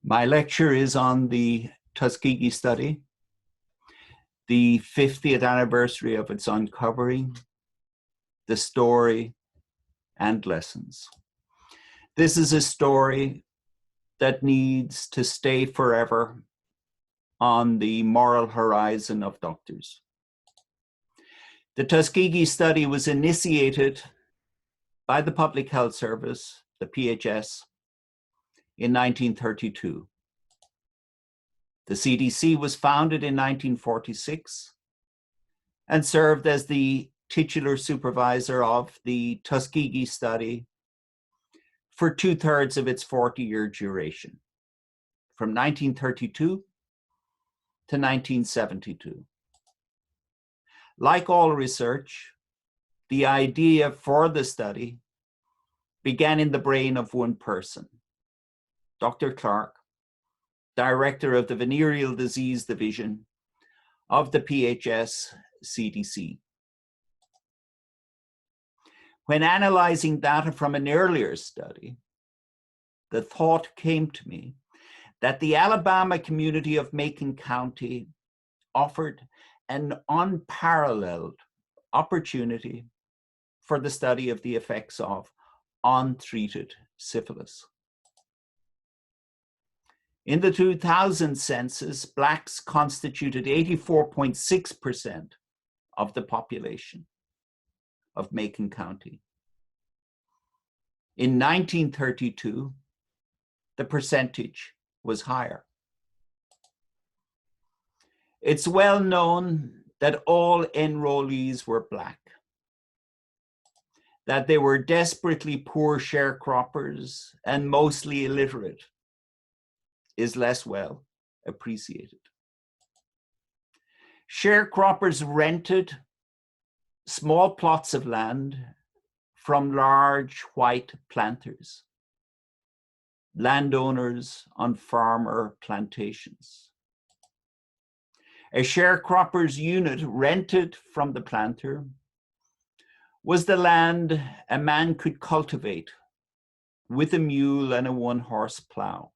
My lecture is on the Tuskegee Study, the 50th anniversary of its uncovering, the story, and lessons. This is a story that needs to stay forever on the moral horizon of doctors. The Tuskegee Study was initiated by the Public Health Service, the PHS, in 1932. The CDC was founded in 1946 and served as the titular supervisor of the Tuskegee Study for 2/3 of its 40-year duration, from 1932 to 1972. Like all research, the idea for the study began in the brain of one person, Dr. Clark, director of the Venereal Disease Division of the PHS CDC. When analyzing data from an earlier study, the thought came to me that the Alabama community of Macon County offered an unparalleled opportunity for the study of the effects of untreated syphilis. In the 2000 census, Blacks constituted 84.6% of the population of Macon County. In 1932, the percentage was higher. It's well known that all enrollees were Black, that they were desperately poor sharecroppers and mostly illiterate is less well appreciated. Sharecroppers rented small plots of land from large white planters, landowners on farmer plantations. A sharecropper's unit rented from the planter was the land a man could cultivate with a mule and a one-horse plow.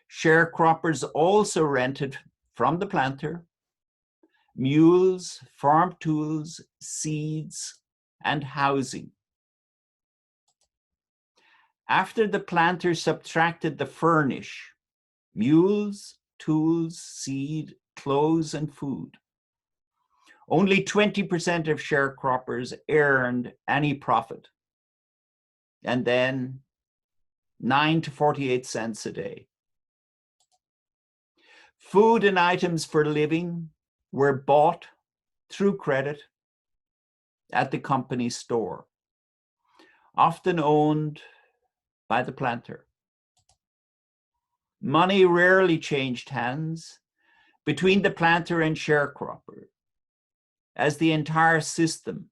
Sharecroppers also rented from the planter mules, farm tools, seeds, and housing. After the planter subtracted the furnish, mules, tools, seed, clothes, and food, only 20% of sharecroppers earned any profit, and then 9 to 48 cents a day. Food and items for living were bought through credit at the company store, often owned by the planter. Money rarely changed hands between the planter and sharecropper, as the entire system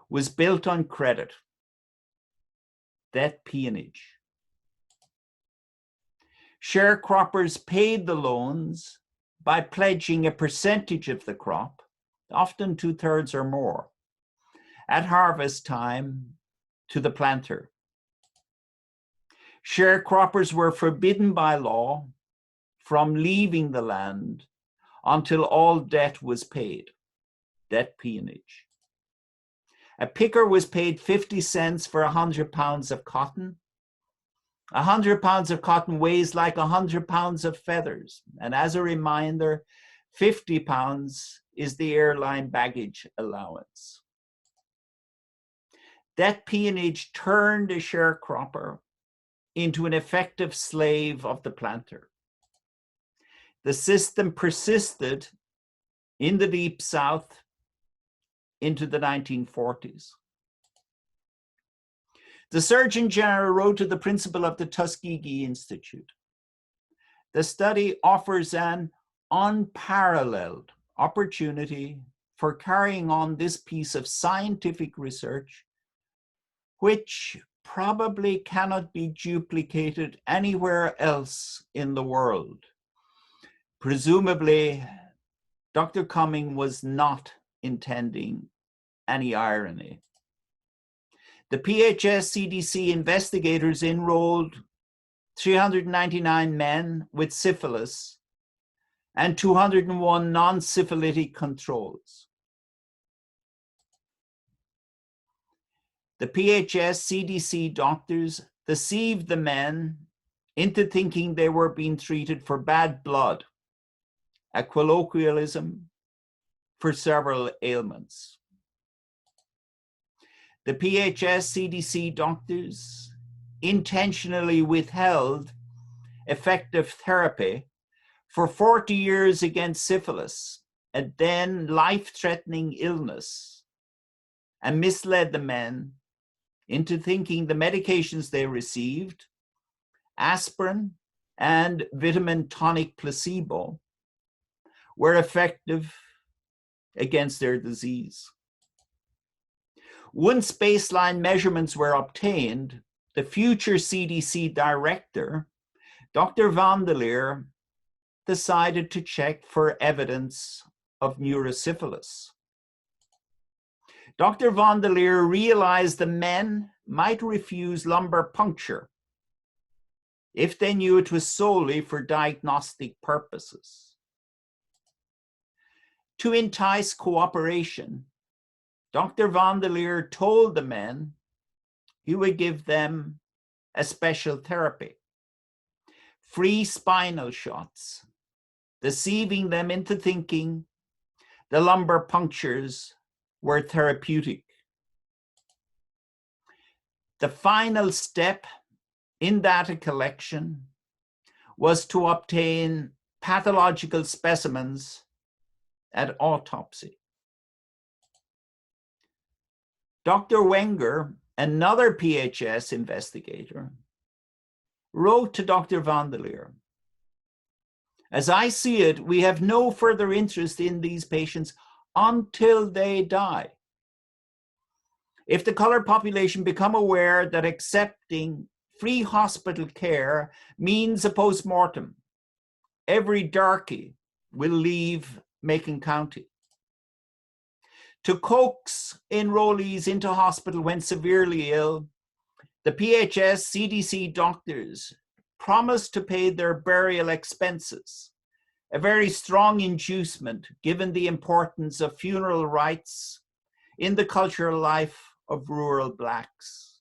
was built on credit, that peonage. Sharecroppers paid the loans by pledging a percentage of the crop, often 2/3 or more, at harvest time to the planter. Sharecroppers were forbidden by law from leaving the land until all debt was paid, debt peonage. A picker was paid 50 cents for 100 pounds of cotton. 100 pounds of cotton weighs like 100 pounds of feathers. And as a reminder, 50 pounds is the airline baggage allowance. That peonage turned a sharecropper into an effective slave of the planter. The system persisted in the Deep South into the 1940s. The Surgeon General wrote to the principal of the Tuskegee Institute. The study offers an unparalleled opportunity for carrying on this piece of scientific research, which probably cannot be duplicated anywhere else in the world. Presumably, Dr. Cumming was not intending any irony. The PHS CDC investigators enrolled 399 men with syphilis and 201 non-syphilitic controls. The PHS CDC doctors deceived the men into thinking they were being treated for bad blood, a colloquialism for several ailments. The PHS CDC doctors intentionally withheld effective therapy for 40 years against syphilis, a then life-threatening illness, and misled the men into thinking the medications they received, aspirin and vitamin tonic placebo, were effective against their disease. Once baseline measurements were obtained, the future CDC director, Dr. Vandeleer, decided to check for evidence of neurosyphilis. Dr. Vandeleer realized the men might refuse lumbar puncture if they knew it was solely for diagnostic purposes. To entice cooperation, Dr. Vandeleer told the men he would give them a special therapy, free spinal shots, deceiving them into thinking the lumbar punctures were therapeutic. The final step in data collection was to obtain pathological specimens at autopsy. Dr. Wenger, another PHS investigator, wrote to Dr. Vandeleer, "As I see it, we have no further interest in these patients until they die. If the colored population become aware that accepting free hospital care means a post-mortem, every darky will leave Macon County. To coax enrollees into hospital when severely ill, the PHS CDC doctors promised to pay their burial expenses, a very strong inducement given the importance of funeral rites in the cultural life of rural Blacks.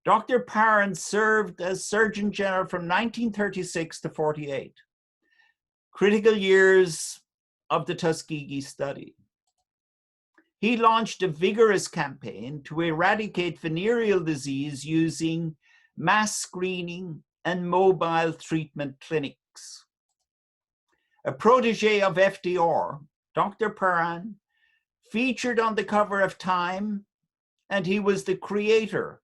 Dr. Parent served as Surgeon General from 1936 to 48, critical years of the Tuskegee Study. He launched a vigorous campaign to eradicate venereal disease using mass screening and mobile treatment clinics. A protege of FDR, Dr. Perrin featured on the cover of Time, and he was the creator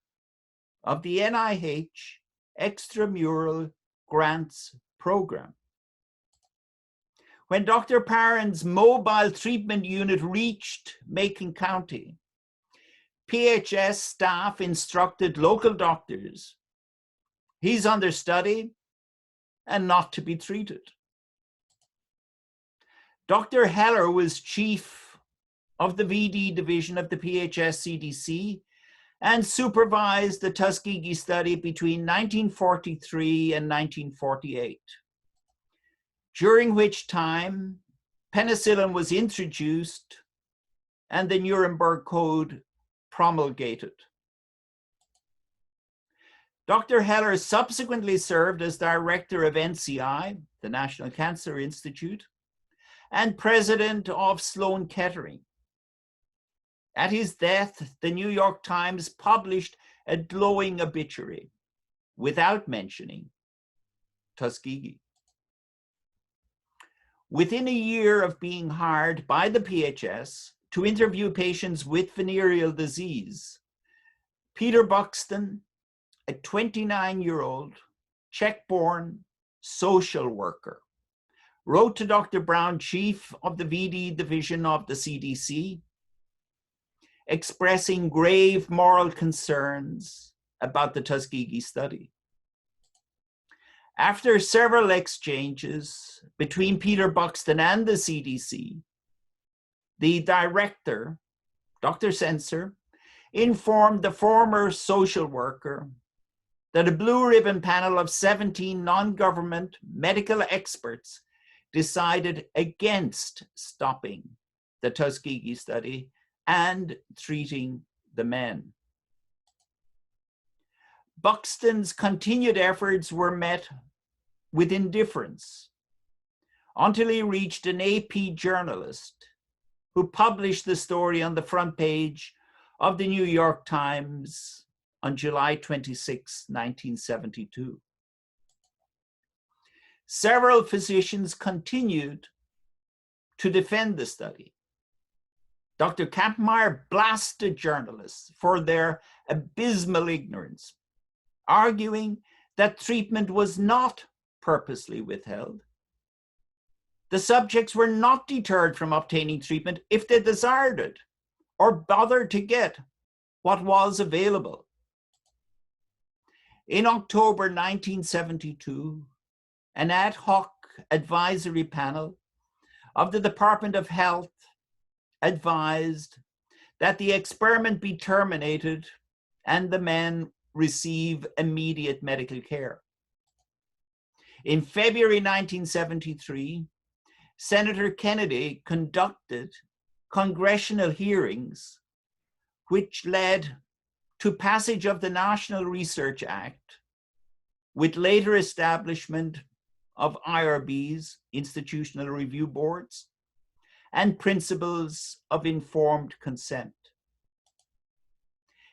of the NIH Extramural Grants Program. When Dr. Perrin's mobile treatment unit reached Macon County, PHS staff instructed local doctors, "He's under study and not to be treated." Dr. Heller was chief of the VD division of the PHS CDC and supervised the Tuskegee Study between 1943 and 1948, during which time penicillin was introduced and the Nuremberg Code promulgated. Dr. Heller subsequently served as director of NCI, the National Cancer Institute, and president of Sloan Kettering. At his death, the New York Times published a glowing obituary without mentioning Tuskegee. Within a year of being hired by the PHS to interview patients with venereal disease, Peter Buxton, a 29-year-old Czech-born social worker, wrote to Dr. Brown, chief of the VD division of the CDC, expressing grave moral concerns about the Tuskegee Study. After several exchanges between Peter Buxton and the CDC, the director Dr. Sensor, informed the former social worker that a blue ribbon panel of 17 non-government medical experts decided against stopping the Tuskegee study and treating the men. Buxton's continued efforts were met with indifference until he reached an AP journalist who published the story on the front page of the New York Times on July 26, 1972. Several physicians continued to defend the study. Dr. Kampmeyer blasted journalists for their abysmal ignorance, arguing that treatment was not purposely withheld. The subjects were not deterred from obtaining treatment if they desired it or bothered to get what was available. In October 1972, an ad hoc advisory panel of the Department of Health advised that the experiment be terminated and the men receive immediate medical care. In February 1973, Senator Kennedy conducted congressional hearings, which led to passage of the National Research Act, with later establishment of IRBs, institutional review boards, and principles of informed consent.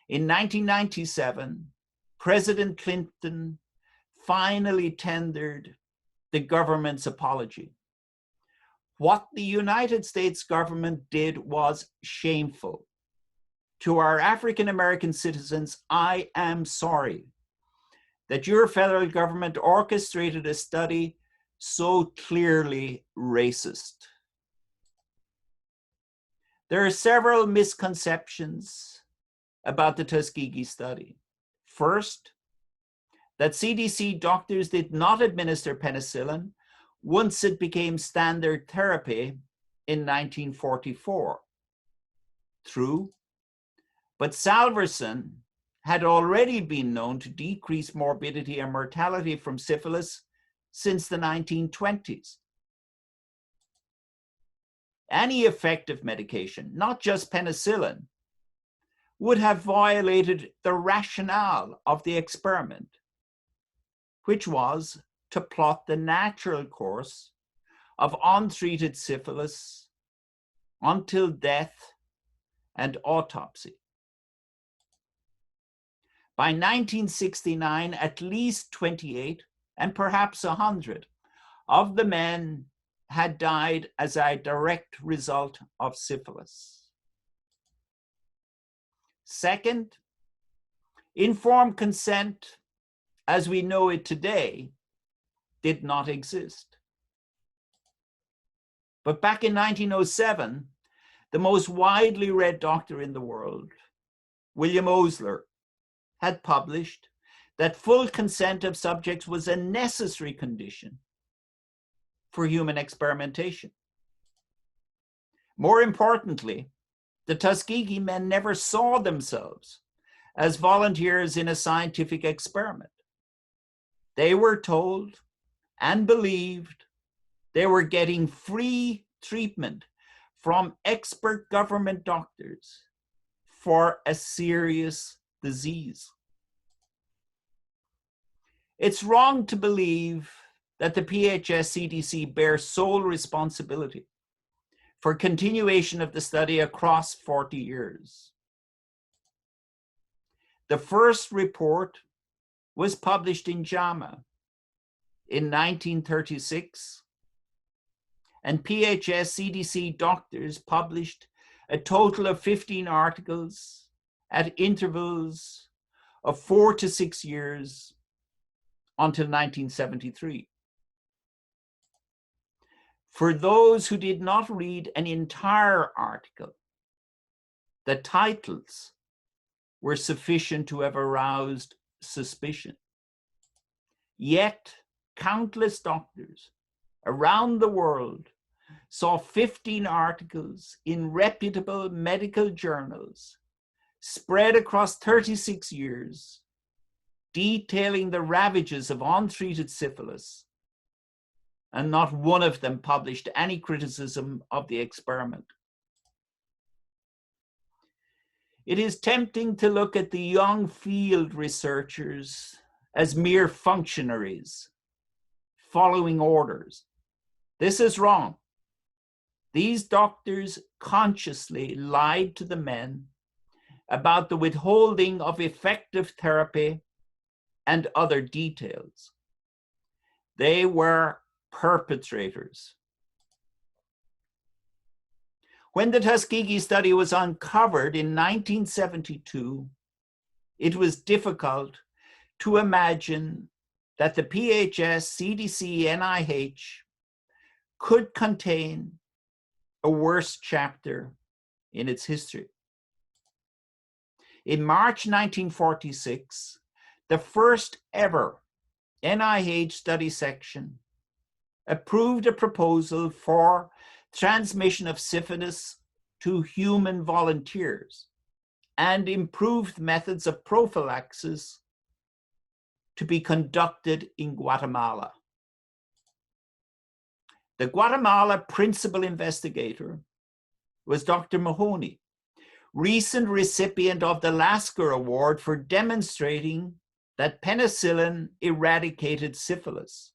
In 1997, President Clinton finally tendered the government's apology. What the United States government did was shameful. To our African American citizens, I am sorry that your federal government orchestrated a study so clearly racist. There are several misconceptions about the Tuskegee study. First, that CDC doctors did not administer penicillin once it became standard therapy in 1944. True, but salvarsan had already been known to decrease morbidity and mortality from syphilis since the 1920s. Any effective medication, not just penicillin, would have violated the rationale of the experiment, which was to plot the natural course of untreated syphilis until death and autopsy. By 1969, at least 28 and perhaps 100 of the men had died as a direct result of syphilis. Second, informed consent, as we know it today, did not exist. But back in 1907, the most widely read doctor in the world, William Osler, had published that full consent of subjects was a necessary condition for human experimentation. More importantly, the Tuskegee men never saw themselves as volunteers in a scientific experiment. They were told and believed they were getting free treatment from expert government doctors for a serious disease. It's wrong to believe that the PHS CDC bears sole responsibility for continuation of the study across 40 years. The first report was published in JAMA in 1936, and PHS CDC doctors published a total of 15 articles at intervals of 4 to 6 years until 1973. For those who did not read an entire article, the titles were sufficient to have aroused suspicion. Yet, countless doctors around the world saw 15 articles in reputable medical journals spread across 36 years, detailing the ravages of untreated syphilis, and not one of them published any criticism of the experiment. It is tempting to look at the young field researchers as mere functionaries, following orders. This is wrong. These doctors consciously lied to the men about the withholding of effective therapy and other details. They were perpetrators. When the Tuskegee Study was uncovered in 1972, it was difficult to imagine that the PHS, CDC, NIH could contain a worse chapter in its history. In March 1946, the first ever NIH study section approved a proposal for transmission of syphilis to human volunteers and improved methods of prophylaxis to be conducted in Guatemala. The Guatemala principal investigator was Dr. Mahoney, recent recipient of the Lasker Award for demonstrating that penicillin eradicated syphilis.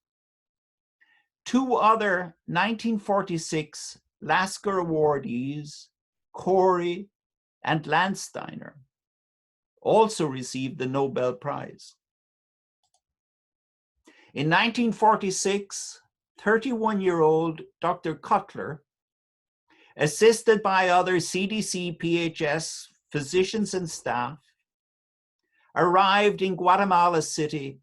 Two other 1946 Lasker awardees, Corey and Landsteiner, also received the Nobel Prize. In 1946, 31-year-old Dr. Cutler, assisted by other CDC PHS physicians and staff, arrived in Guatemala City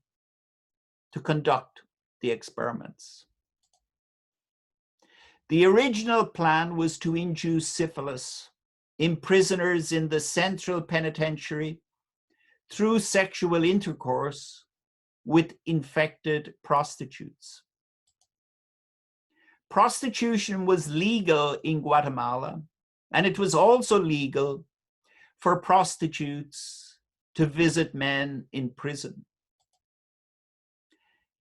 to conduct the experiments. The original plan was to induce syphilis in prisoners in the Central Penitentiary through sexual intercourse with infected prostitutes. Prostitution was legal in Guatemala, and it was also legal for prostitutes to visit men in prison.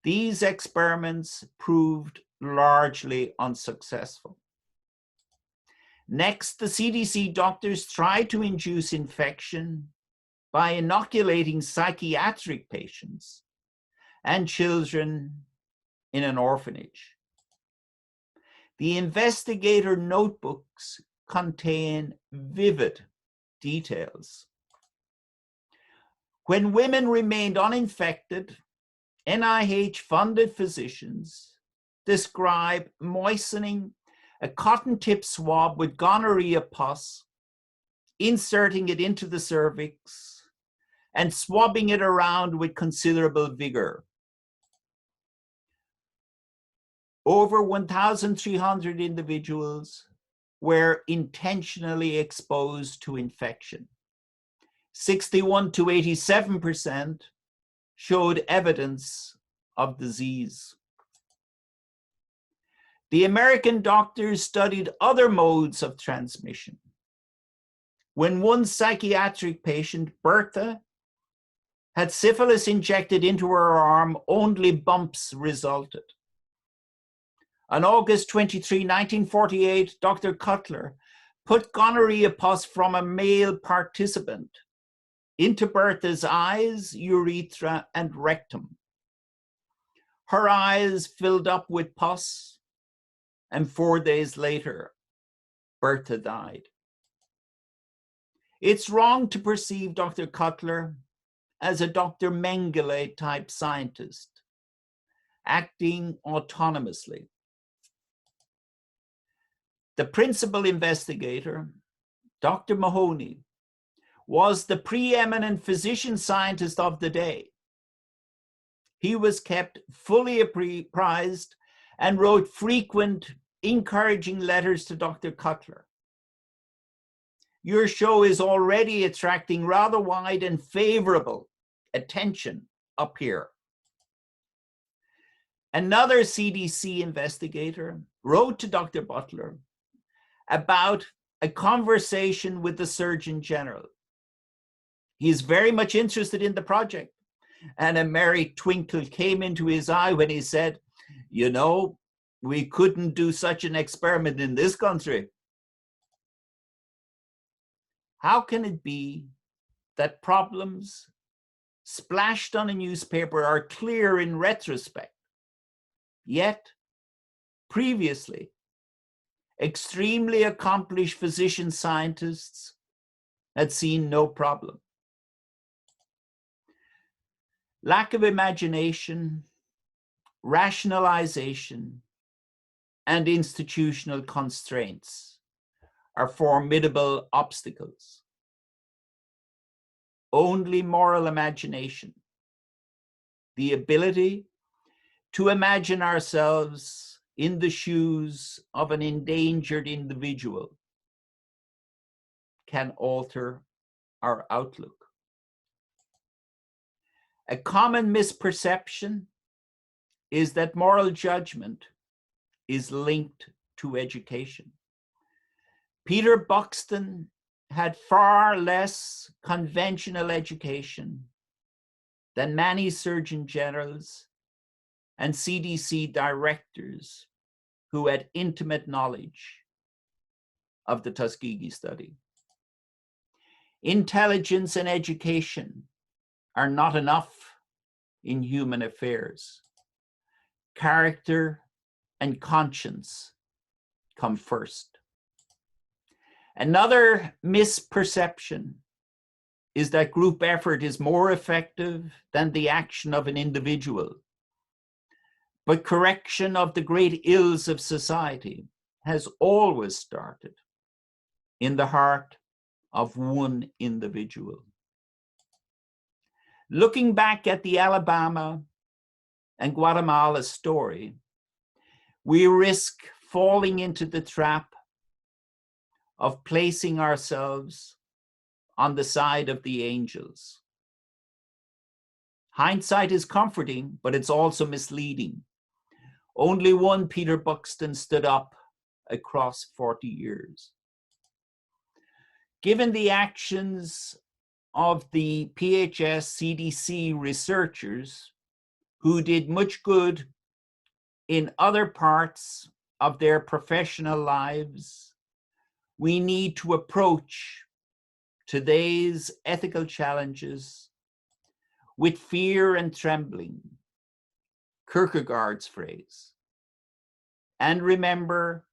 These experiments proved largely unsuccessful. Next, the CDC doctors tried to induce infection by inoculating psychiatric patients and children in an orphanage. The investigator notebooks contain vivid details. When women remained uninfected, NIH-funded physicians describe moistening a cotton-tip swab with gonorrhea pus, inserting it into the cervix, and swabbing it around with considerable vigor. Over 1,300 individuals were intentionally exposed to infection. 61 to 87% showed evidence of disease. The American doctors studied other modes of transmission. When one psychiatric patient, Bertha, had syphilis injected into her arm, only bumps resulted. On August 23, 1948, Dr. Cutler put gonorrhea pus from a male participant into Bertha's eyes, urethra, and rectum. Her eyes filled up with pus, and 4 days later, Bertha died. It's wrong to perceive Dr. Cutler as a Dr. Mengele type scientist, acting autonomously. The principal investigator, Dr. Mahoney, was the preeminent physician scientist of the day. He was kept fully apprised and wrote frequent, encouraging letters to Dr. Cutler. Your show is already attracting rather wide and favorable attention up here. Another CDC investigator, wrote to Dr. Butler about a conversation with the Surgeon General. He's very much interested in the project. And a merry twinkle came into his eye when he said, you know, we couldn't do such an experiment in this country. How can it be that problems splashed on a newspaper are clear in retrospect, yet previously extremely accomplished physician scientists had seen no problem? Lack of imagination, rationalization, and institutional constraints are formidable obstacles. Only moral imagination, the ability to imagine ourselves in the shoes of an endangered individual, can alter our outlook. A common misperception is that moral judgment is linked to education. Peter Buxton had far less conventional education than many surgeon generals and CDC directors who had intimate knowledge of the Tuskegee study. Intelligence and education are not enough in human affairs. Character and conscience come first. Another misperception is that group effort is more effective than the action of an individual. But correction of the great ills of society has always started in the heart of one individual. Looking back at the Alabama and Guatemala story, we risk falling into the trap of placing ourselves on the side of the angels. Hindsight is comforting, but it's also misleading. Only one Peter Buxton stood up across 40 years. Given the actions of the PHS CDC researchers who did much good in other parts of their professional lives, we need to approach today's ethical challenges with fear and trembling, Kierkegaard's phrase, and remember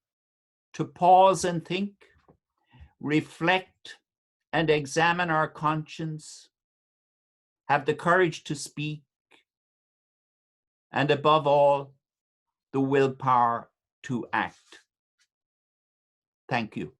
to pause and think, reflect and examine our conscience, have the courage to speak, and above all, the willpower to act. Thank you.